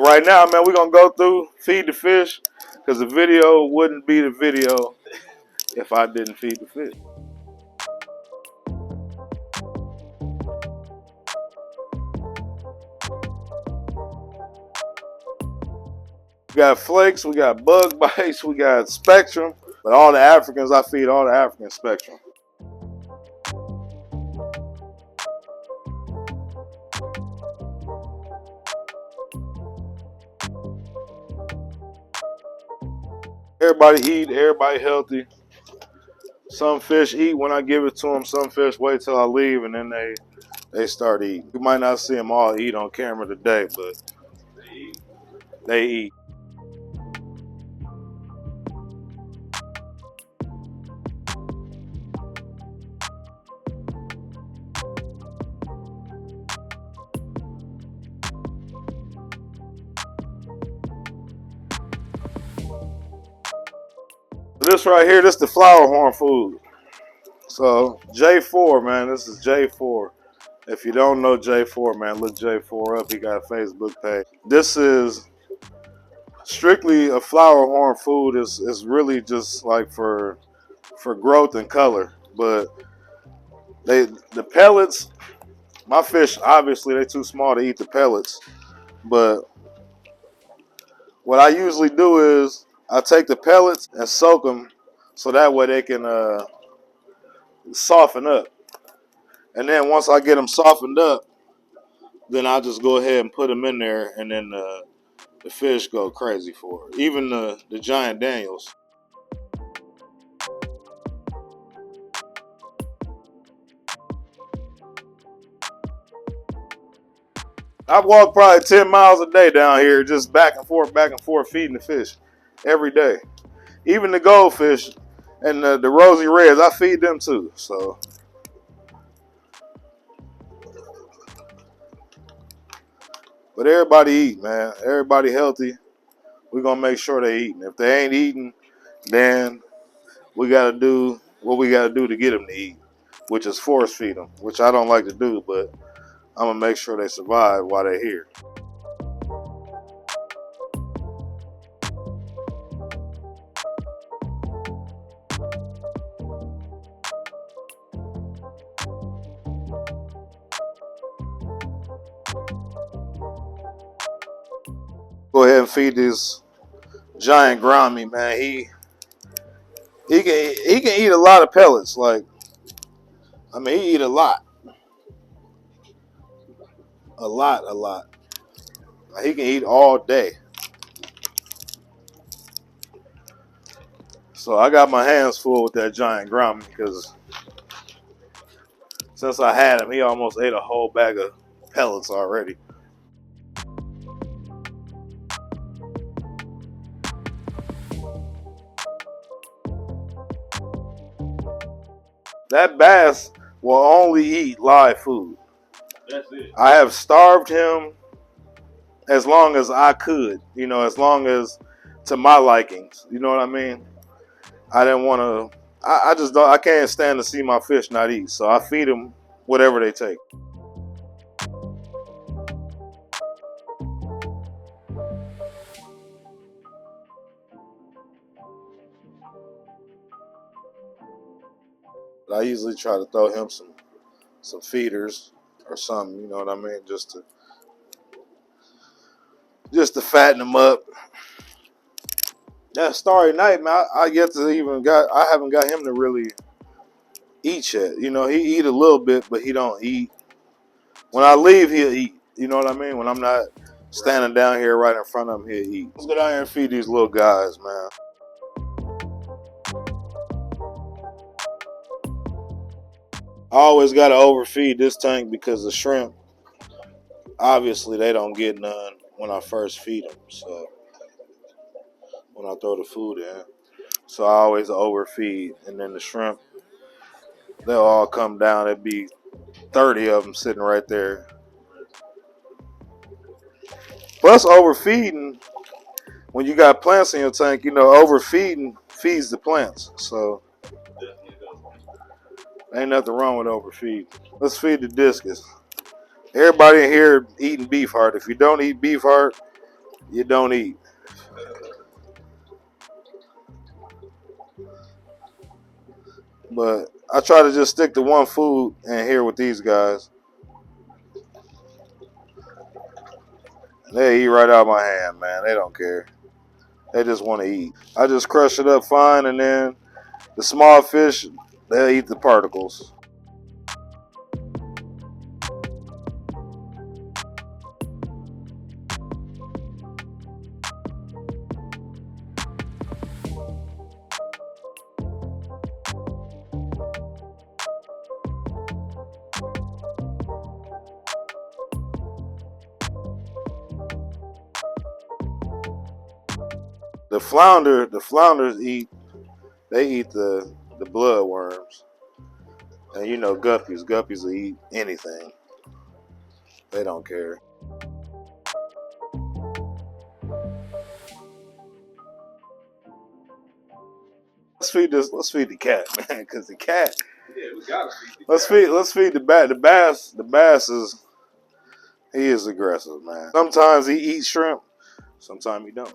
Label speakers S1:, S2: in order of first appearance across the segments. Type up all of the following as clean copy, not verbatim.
S1: right now, man, we're going to go through, feed the fish, because the video wouldn't be the video if I didn't feed the fish. We got flakes, we got bug bites, we got spectrum. But all the Africans, I feed all the African spectrum. Everybody eat, everybody healthy. Some fish eat when I give it to them. Some fish wait till I leave and then they start eating. You might not see them all eat on camera today, but they eat. This right here, this is the flower horn food. So J4, man, this is J4. If you don't know J4, man, look J4 up. He got a Facebook page. This is strictly a flower horn food. It's really just like for growth and color. But the pellets, my fish obviously they're too small to eat the pellets. But what I usually do is I take the pellets and soak them so that way they can soften up. And then once I get them softened up, then I'll just go ahead and put them in there, and then the fish go crazy for it. Even the giant Daniels. I walk probably 10 miles a day down here, just back and forth, feeding the fish every day. Even the goldfish and the rosy reds, I feed them too. So, but everybody eat, man. Everybody healthy. We're gonna make sure they eating. If they ain't eating, then we gotta do what we gotta do to get them to eat, which is force feed them, which I don't like to do, but I'm gonna make sure they survive while they're here. Go ahead and feed this giant Grammy, man. He can eat a lot of pellets. Like, I mean, he eat a lot. A lot. Like, he can eat all day. So I got my hands full with that giant Grammy because since I had him, he almost ate a whole bag of pellets already. That bass will only eat live food. That's it. I have starved him as long as I could, you know, as long as to my likings. You know what I mean? I didn't want to, I just don't, I can't stand to see my fish not eat. So I feed them whatever they take. But I usually try to throw him some feeders or something, you know what I mean? Just to fatten him up. That Starry Night, man, I haven't got him to really eat yet. You know, he eat a little bit, but he don't eat. When I leave, he'll eat. You know what I mean? When I'm not standing down here right in front of him, he'll eat. Let's go down here and feed these little guys, man. I always got to overfeed this tank because the shrimp, obviously, they don't get none when I first feed them. So when I throw the food in. So I always overfeed. And then the shrimp, they'll all come down. There'd be 30 of them sitting right there. Plus overfeeding, when you got plants in your tank, you know, overfeeding feeds the plants. So ain't nothing wrong with overfeeding. Let's feed the discus. Everybody in here eating beef heart. If you don't eat beef heart, you don't eat. But I try to just stick to one food in here with these guys. They eat right out of my hand, man. They don't care. They just want to eat. I just crush it up fine, and then the small fish, they'll eat the particles. The flounders eat. They eat the blood worms, and you know guppies will eat anything. They don't care. Let's feed the cat, man, because the cat.
S2: Yeah, we gotta feed
S1: Let's feed the bass. The bass he is aggressive, man. Sometimes he eats shrimp, sometimes he don't.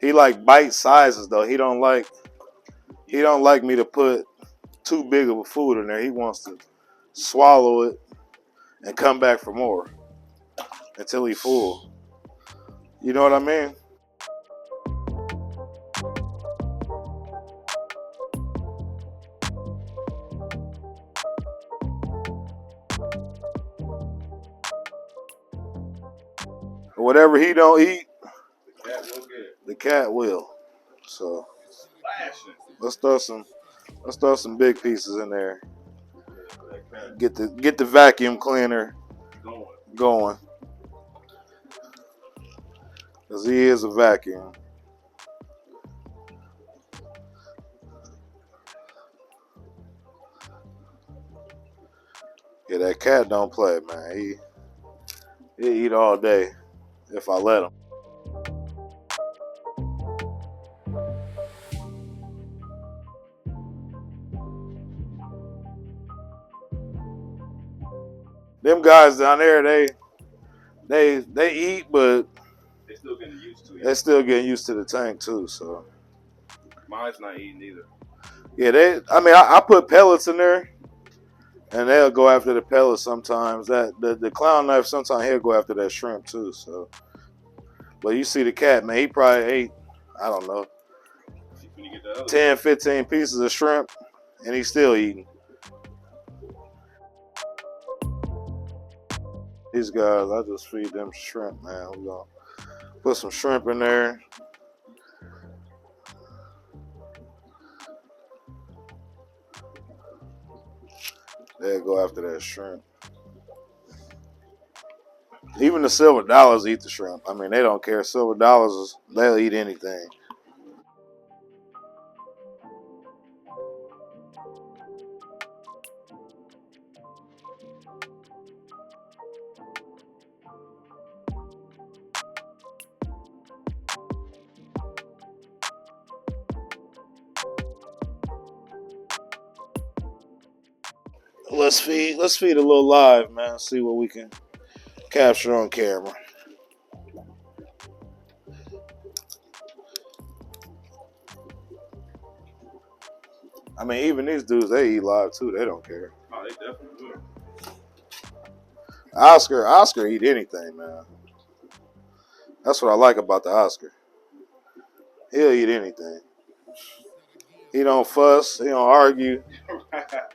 S1: He like bite sizes though. He don't like me to put too big of a food in there. He wants to swallow it and come back for more until he full. You know what I mean? Whatever he don't eat, the cat will. So let's throw some big pieces in there. Get the vacuum cleaner going. Cause he is a vacuum. Yeah, that cat don't play, man. He eat all day if I let him. Them guys down there, they eat, but
S2: They still getting used to it.
S1: they still getting used to the tank too. So
S2: Mine's not eating either.
S1: yeah, I put pellets in there, and they'll go after the pellets sometimes. That the clown knife sometimes he'll go after that shrimp too. So, but you see the cat, man, he probably ate, I don't know, 10, 15 pieces of shrimp, and he's still eating. These guys, I just feed them shrimp, man. We're gonna put some shrimp in there. They'll go after that shrimp. Even the silver dollars eat the shrimp. I mean, they don't care. Silver dollars, they'll eat anything. Let's feed a little live, man. See what we can capture on camera. I mean, even these dudes, they eat live too. They don't care.
S2: Oh, they definitely will.
S1: Oscar eat anything, man. That's what I like about the Oscar. He'll eat anything. He don't fuss. He don't argue.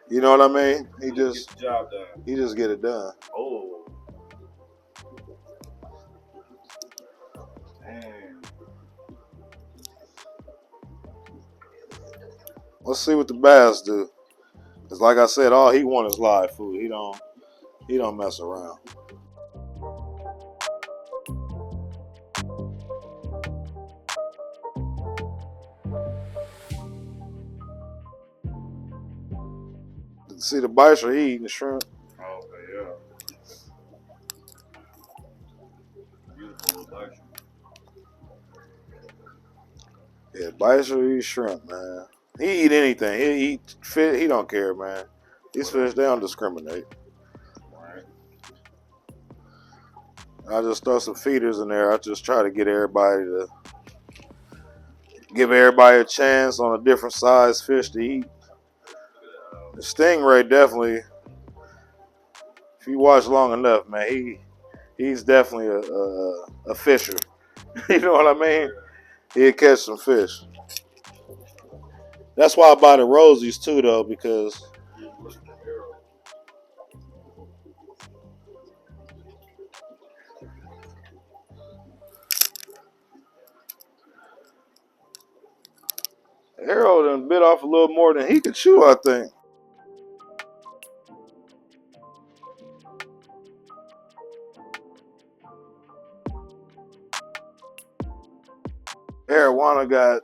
S1: You know what I mean? He just
S2: get the job done.
S1: He just get it done.
S2: Oh. Damn.
S1: Let's see what the bass do. Cause like I said, all he wants is live food. He don't mess around. See the bites are eating the shrimp.
S2: Oh, okay, yeah. Beautiful little bites.
S1: Yeah, bites are eat shrimp, man. He eat anything. He eat fish. He don't care, man. These fish, they don't discriminate.
S2: Right.
S1: I just throw some feeders in there. I just try to give everybody a chance on a different size fish to eat. The stingray definitely, if you watch long enough, man, he's definitely a fisher. You know what I mean? He'll catch some fish. That's why I buy the Rosies too, though, because Arrow done bit off a little more than he could chew, I think. Arowana got,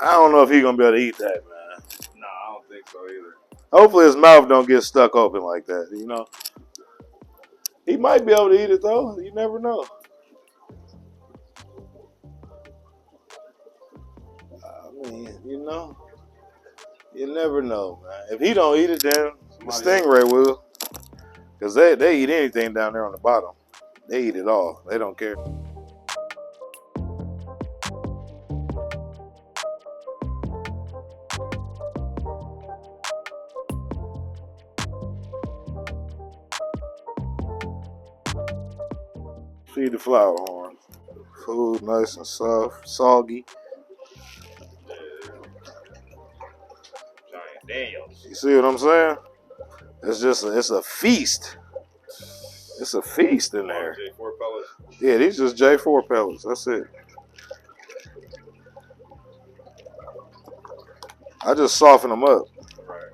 S1: I don't know if he's gonna be able to eat that, man.
S2: Nah, I don't think so either.
S1: Hopefully his mouth don't get stuck open like that, you know. He might be able to eat it though. You never know. I mean, you know, you never know, man. If he don't eat it, then the stingray will, because they eat anything down there on the bottom. They eat it all. They don't care. Feed the flower horns. Food nice and soft, soggy.
S2: Giant Daniels.
S1: You see what I'm saying? It's a feast. It's a feast in there.
S2: J4 pellets.
S1: Yeah, these just J4 pellets. That's it. I just soften them up.
S2: Right.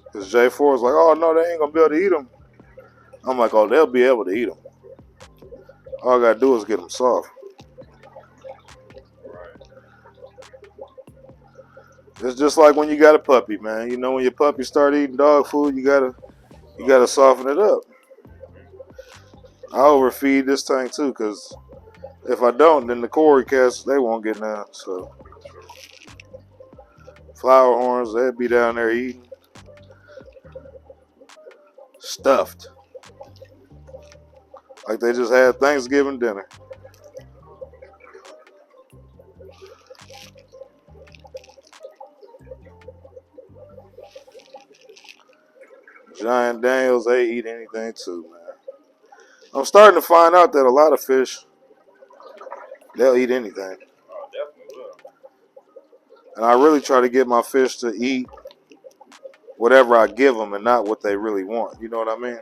S1: Because J4 is like, oh no, they ain't gonna be able to eat them. I'm like, oh, they'll be able to eat them. All I gotta do is get them soft.
S2: Right.
S1: It's just like when you got a puppy, man. You know, when your puppy start eating dog food, you gotta soften it up. I overfeed this tank too, because if I don't, then the Cory cats, they won't get none. So flower horns, they'd be down there eating. Stuffed. Like they just had Thanksgiving dinner. Giant Daniels, they eat anything too, man. I'm starting to find out that a lot of fish, they'll eat anything.
S2: Oh, definitely will.
S1: And I really try to get my fish to eat whatever I give them and not what they really want. You know what I mean?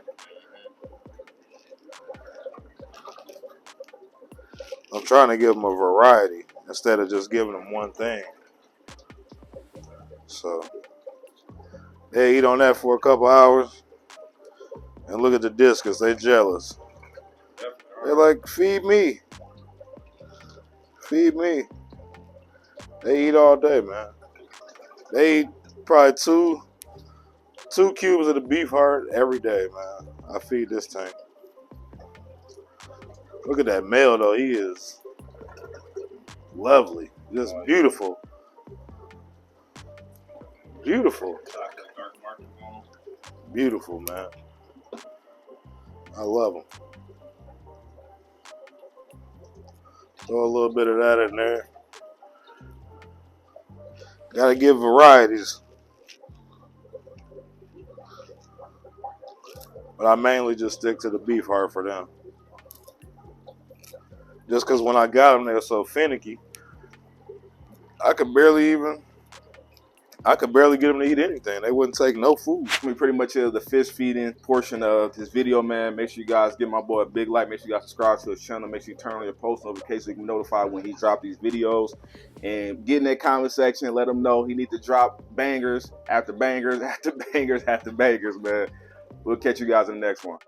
S1: I'm trying to give them a variety instead of just giving them one thing. So they eat on that for a couple hours and look at the discus. They jealous. They're like, feed me. Feed me. They eat all day, man. They eat probably two cubes of the beef heart every day, man. I feed this tank. Look at that male, though. He is lovely. Just beautiful. Beautiful. Beautiful, man. I love them. Throw a little bit of that in there. Gotta give varieties. But I mainly just stick to the beef heart for them. Just because when I got them, they were so finicky. I could barely get them to eat anything. They wouldn't take no food.
S2: We pretty much is the fish feeding portion of this video, man. Make sure you guys give my boy a big like. Make sure you guys subscribe to his channel. Make sure you turn on your post notifications so you can be notified when he drops these videos. And get in that comment section and let him know he needs to drop bangers after bangers after bangers after bangers, man. We'll catch you guys in the next one.